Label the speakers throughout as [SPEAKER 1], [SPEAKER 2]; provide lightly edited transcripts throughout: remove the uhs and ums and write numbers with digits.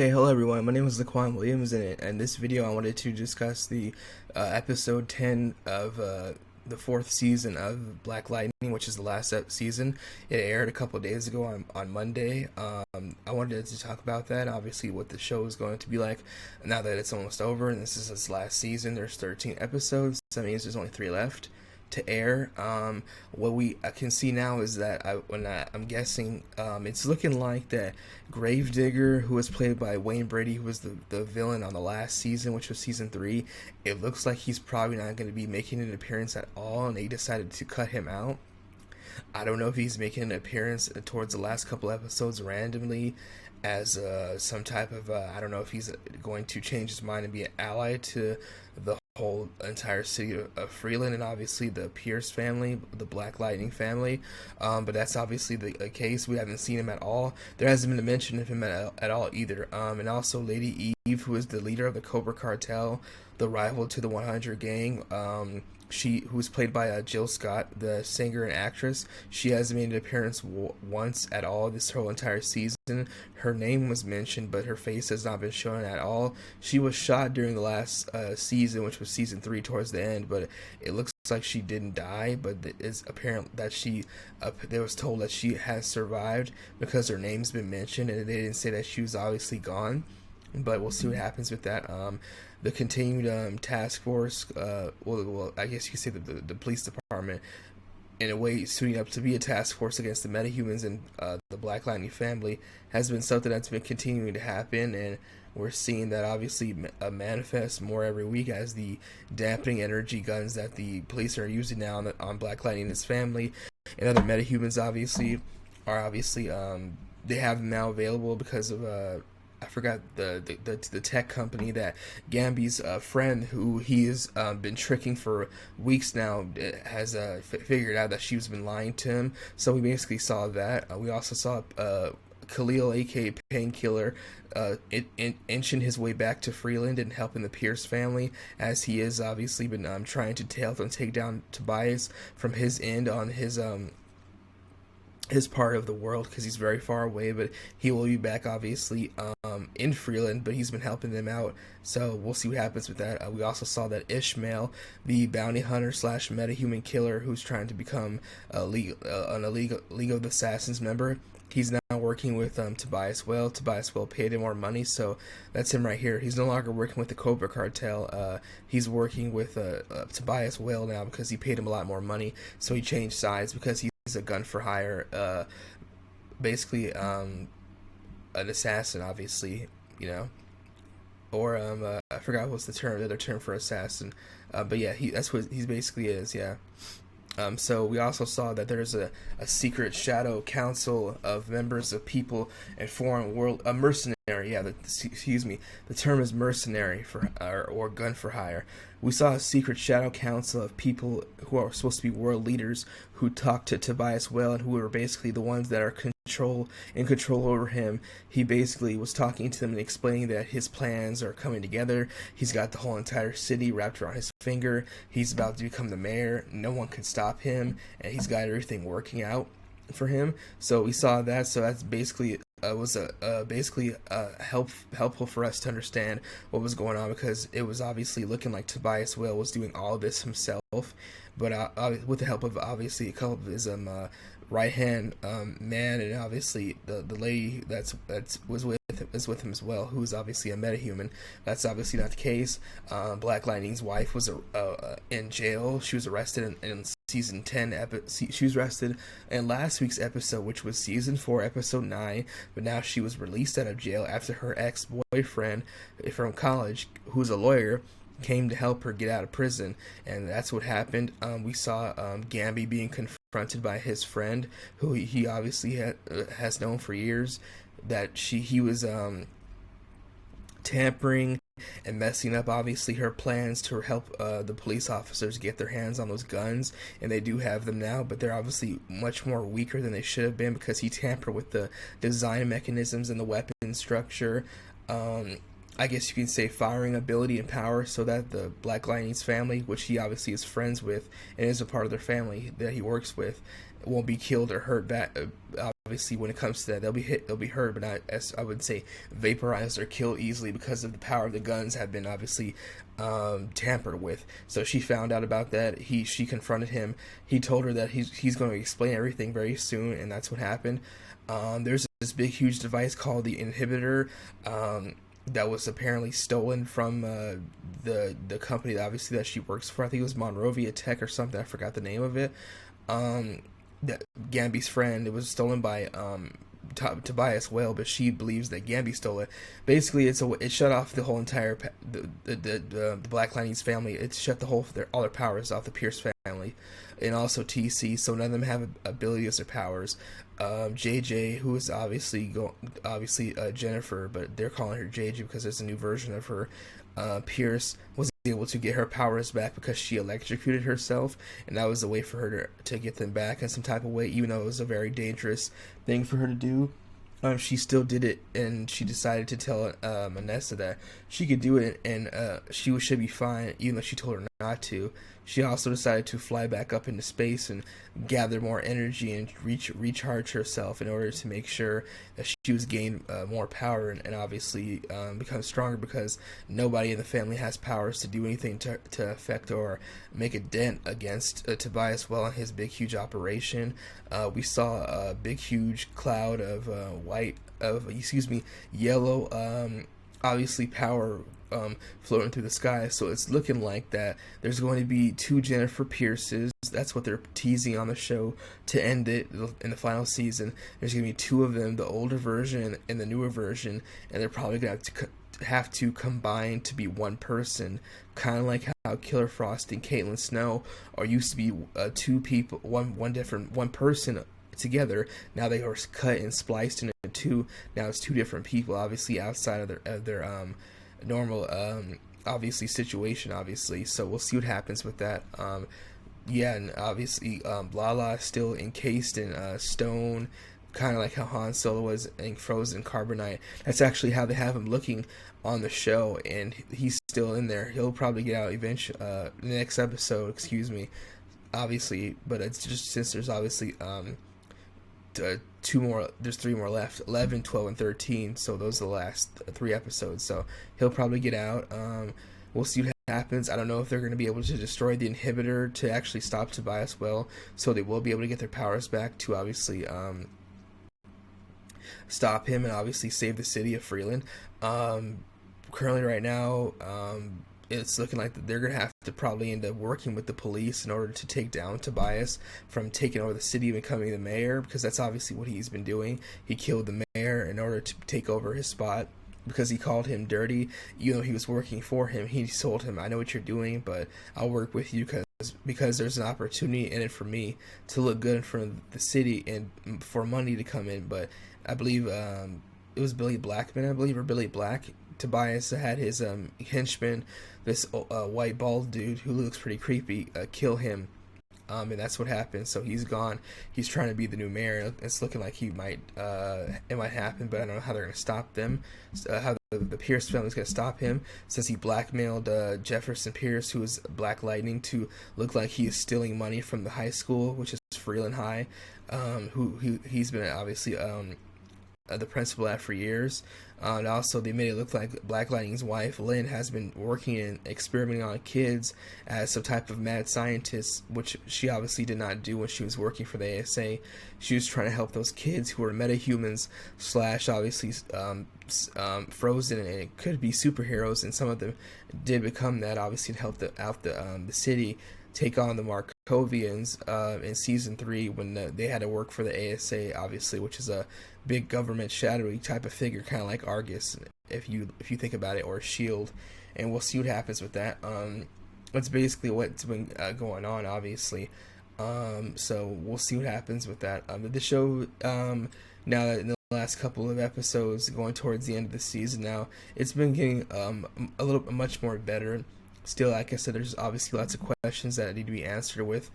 [SPEAKER 1] Hey, hello everyone. My name is Laquan Williams, and in this video, I wanted to discuss the episode 10 of the fourth season of Black Lightning, which is the last season. It aired a couple of days ago on Monday. I wanted to talk about that, obviously, what the show is going to be like now that it's almost over, and this is its last season. There's 13 episodes, so that means there's only 3 left to air. What we can see now is that I'm guessing it's looking like that Gravedigger, who was played by Wayne Brady, who was the villain on the last season, which was season 3. It looks like he's probably not going to be making an appearance at all, and they decided to cut him out. I don't know if he's making an appearance towards the last couple episodes randomly as some type of I don't know if he's going to change his mind and be an ally to the whole entire city of Freeland, and obviously the Pierce family, the Black Lightning family. But that's obviously the case. We haven't seen him at all. There hasn't been a mention of him at all either. And also Lady Eve, who is the leader of the Cobra Cartel, the rival to the 100 gang. Who's played by Jill Scott, the singer and actress. She hasn't made an appearance once at all this whole entire season. Her name was mentioned, but her face has not been shown at all. She was shot during the last season, which was season 3, towards the end, but it looks like she didn't die. But it's apparent that they was told that she has survived because her name's been mentioned, and they didn't say that she was obviously gone. But we'll see what happens with that. The continued task force, well, I guess you could say the police department, in a way, suiting up to be a task force against the metahumans and the Black Lightning family, has been something that's been continuing to happen, and we're seeing that obviously manifest more every week as the dampening energy guns that the police are using now on Black Lightning and his family and other metahumans they have them now available because of I forgot the tech company that Gambi's friend, who he has been tricking for weeks now, has figured out that she's been lying to him. So we basically saw that. We also saw Khalil, aka Painkiller, inching his way back to Freeland and helping the Pierce family, as he has obviously been trying to take down Tobias from his end on his part of the world, because he's very far away, but he will be back obviously in Freeland, but he's been helping them out, so we'll see what happens with that. We also saw that Ishmael, the bounty hunter slash metahuman killer who's trying to become an League of Assassins member, he's now working with Tobias Whale. Tobias Whale paid him more money, so that's him right here. He's no longer working with the Cobra Cartel. He's working with Tobias Whale now because he paid him a lot more money, so he changed sides because he's a gun for hire, basically an assassin, obviously, or I forgot what's the other term for assassin, but yeah, that's what he basically is, yeah. So we also saw that there's a secret shadow council of members of people in foreign world, a mercenary. Yeah, excuse me. The term is mercenary or gun for hire. We saw a secret shadow council of people who are supposed to be world leaders who talked to Tobias Whale, and who are basically the ones that are in control over him. He basically was talking to them and explaining that his plans are coming together. He's got the whole entire city wrapped around his finger. He's about to become the mayor. No one can stop him, and he's got everything working out for him. So we saw that. So that's basically helpful for us to understand what was going on, because it was obviously looking like Tobias Whale was doing all of this himself, but with the help of obviously a couple of his right hand man, and obviously the lady is with him as well, who's obviously a metahuman. That's obviously not the case. Black Lightning's wife was in jail. She was arrested in season 10 she was arrested in last week's episode, which was season 4 episode 9, but now she was released out of jail after her ex-boyfriend from college, who's a lawyer, came to help her get out of prison, and that's what happened. We saw Gambi being confronted by his friend, who he obviously has known for years, that he was tampering and messing up obviously her plans to help the police officers get their hands on those guns, and they do have them now, but they're obviously much more weaker than they should have been, because he tampered with the design mechanisms and the weapon structure. I guess you can say, firing ability and power, so that the Black Lightning's family, which he obviously is friends with and is a part of their family that he works with, won't be killed or hurt back. Obviously, when it comes to that, they'll be hurt, but not, as I would say, vaporized or killed easily, because of the power of the guns have been obviously tampered with. So she found out about that. She confronted him. He told her that he's going to explain everything very soon, and that's what happened. There's this big, huge device called the inhibitor. That was apparently stolen from the company, obviously, that she works for. I think it was Monrovia Tech or something. I forgot the name of it. That Gambi's friend. It was stolen by Tobias Whale, but she believes that Gambi stole it. Basically, it shut off the whole entire the Black Lightning's family. It shut all their powers off, the Pierce family, and also TC. So none of them have abilities or powers. JJ, who is obviously Jennifer, but they're calling her JJ because there's a new version of her. Pierce was able to get her powers back because she electrocuted herself, and that was a way for her to get them back in some type of way, even though it was a very dangerous thing for her to do. She still did it, and she decided to tell Manessa that she could do it, and she should be fine, even though she told her not to. She also decided to fly back up into space and gather more energy and recharge herself in order to make sure that she was gain more power and obviously become stronger, because nobody in the family has powers to do anything to affect or make a dent against Tobias Whale and his big, huge operation. We saw a big, huge cloud of yellow, obviously power floating through the sky. So it's looking like that there's going to be 2 Jennifer Pierces. That's what they're teasing on the show to end it in the final season. There's going to be 2 of them, the older version and the newer version, and they're probably going to have to combine to be one person, kind of like how Killer Frost and Caitlin Snow used to be 2 people, one person together. Now they are cut and spliced into 2. Now it's 2 different people, obviously outside of their normal obviously situation, obviously. So we'll see what happens with that. And obviously Lala is still encased in stone, kind of like how Han Solo was in frozen carbonite. That's actually how they have him looking on the show, and he's still in there. He'll probably get out eventually, the next episode, excuse me, obviously. But it's just, since there's obviously there's 3 more left, 11, 12, and 13, so those are the last 3 episodes, so he'll probably get out. We'll see what happens. I don't know if they're going to be able to destroy the inhibitor to actually stop Tobias Whale, so they will be able to get their powers back to obviously stop him and obviously save the city of Freeland. Currently right now, it's looking like they're going to have to probably end up working with the police in order to take down Tobias from taking over the city and becoming the mayor, because that's obviously what he's been doing. He killed the mayor in order to take over his spot because he called him dirty. Even though he was working for him, he told him, I know what you're doing, but I'll work with you because there's an opportunity in it for me to look good in front of the city and for money to come in. But I believe it was Billy Blackman, or Billy Black. Tobias had his henchman, this white bald dude who looks pretty creepy, kill him, and that's what happened. So he's gone. He's trying to be the new mayor. It's looking like it might happen, but I don't know how they're going to stop them. How the Pierce family's going to stop him, since he blackmailed Jefferson Pierce, who is Black Lightning, to look like he is stealing money from the high school, which is Freeland High. He's been obviously the principal at for years. And also, they made it look like Black Lightning's wife, Lynn, has been working and experimenting on kids as some type of mad scientist, which she obviously did not do when she was working for the ASA. She was trying to help those kids who were metahumans / obviously frozen, and it could be superheroes, and some of them did become that, obviously, to help the city take on the Markovians in season 3 when they had to work for the ASA, obviously, which is a big government shadowy type of figure, kind of like Argus, if you think about it, or Shield. And we'll see what happens with that. That's basically what's been going on, obviously. So we'll see what happens with that. The show, now that in the last couple of episodes, going towards the end of the season now, it's been getting much more better. still, like I said, there's obviously lots of questions that need to be answered with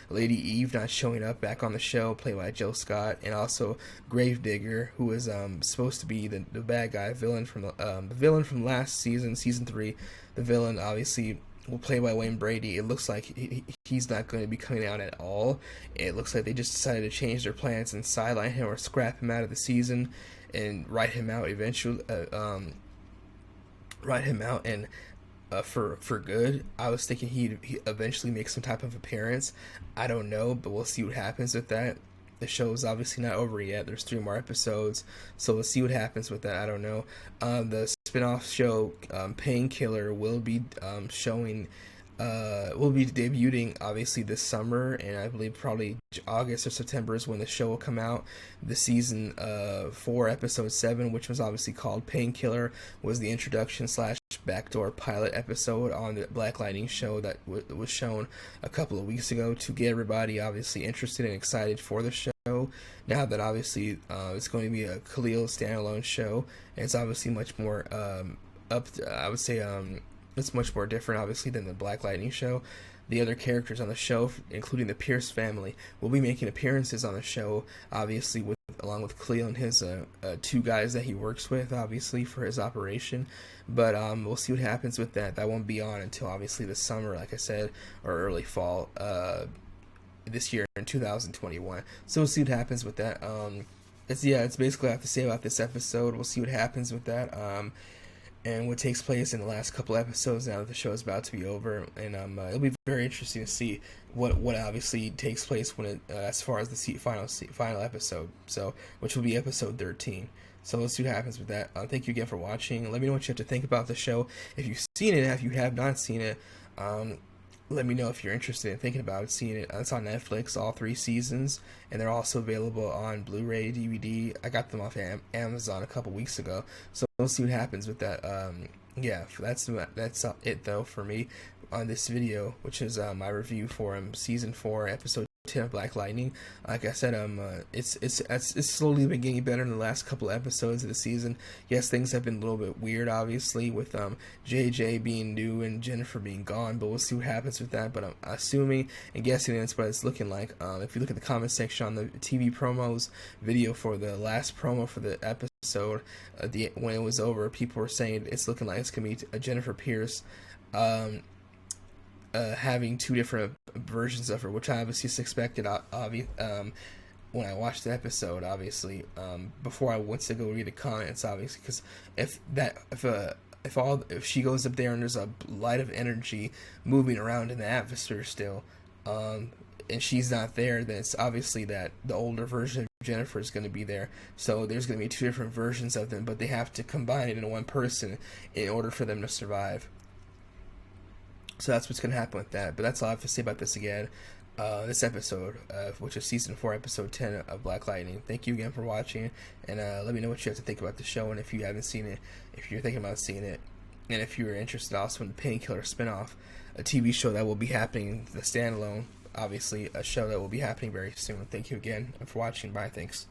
[SPEAKER 1] Lady Eve not showing up back on the show, played by Jill Scott, and also Gravedigger, who is supposed to be the bad guy, villain from the villain from last season, season 3. The villain obviously will play by Wayne Brady. It looks like he's not going to be coming out at all. It looks like they just decided to change their plans and sideline him or scrap him out of the season and write him out eventually. Write him out and for good. I was thinking he'd eventually make some type of appearance. I don't know, but we'll see what happens with that. The show's obviously not over yet. There's 3 more episodes, so we'll see what happens with that. I don't know. The spin-off show Painkiller will be showing. Will be debuting obviously this summer, and I believe probably August or September is when the show will come out. The season 4 episode 7, which was obviously called Painkiller, was the introduction / backdoor pilot episode on the Black Lightning show that was shown a couple of weeks ago to get everybody obviously interested and excited for the show. Now that obviously it's going to be a Khalil standalone show, and it's obviously much more I would say it's much more different, obviously, than the Black Lightning show. The other characters on the show, including the Pierce family, will be making appearances on the show, obviously, along with Cleo and his 2 guys that he works with, obviously, for his operation. But we'll see what happens with that. That won't be on until, obviously, the summer, like I said, or early fall this year in 2021. So we'll see what happens with that. It's basically what I have to say about this episode. We'll see what happens with that. And what takes place in the last couple episodes now that the show is about to be over, and it'll be very interesting to see what obviously takes place when it as far as the final episode, so which will be episode 13. So let's see what happens with that. Thank you again for watching. Let me know what you have to think about the show. If you've seen it, if you have not seen it, let me know if you're interested in thinking about seeing it. It's on Netflix, all 3 seasons, and they're also available on Blu-ray, DVD. I got them off Amazon a couple weeks ago, so we'll see what happens with that. That's it though for me on this video, which is my review for season 4, episode 10 of Black Lightning. Like I said, it's slowly been getting better in the last couple episodes of the season. Yes, things have been a little bit weird, obviously, with JJ being new and Jennifer being gone, but we'll see what happens with that. But I'm assuming and guessing that's what it's looking like. If you look at the comment section on the TV promos video for the last promo for the episode, when it was over, people were saying it's looking like it's gonna be Jennifer Pierce having 2 different versions of her, which I obviously suspected when I watched the episode, obviously, before I went to go read the comments, obviously, because if she goes up there and there's a light of energy moving around in the atmosphere still, and she's not there, then it's obviously that the older version of Jennifer is going to be there. So there's going to be 2 different versions of them, but they have to combine it in one person in order for them to survive. So that's what's going to happen with that. But that's all I have to say about this again. This episode, which is season 4, episode 10 of Black Lightning. Thank you again for watching, and let me know what you have to think about the show, and if you haven't seen it, if you're thinking about seeing it, and if you're interested also in the Painkiller spinoff, a TV show that will be happening, the standalone, obviously, a show that will be happening very soon. Thank you again for watching. Bye. Thanks.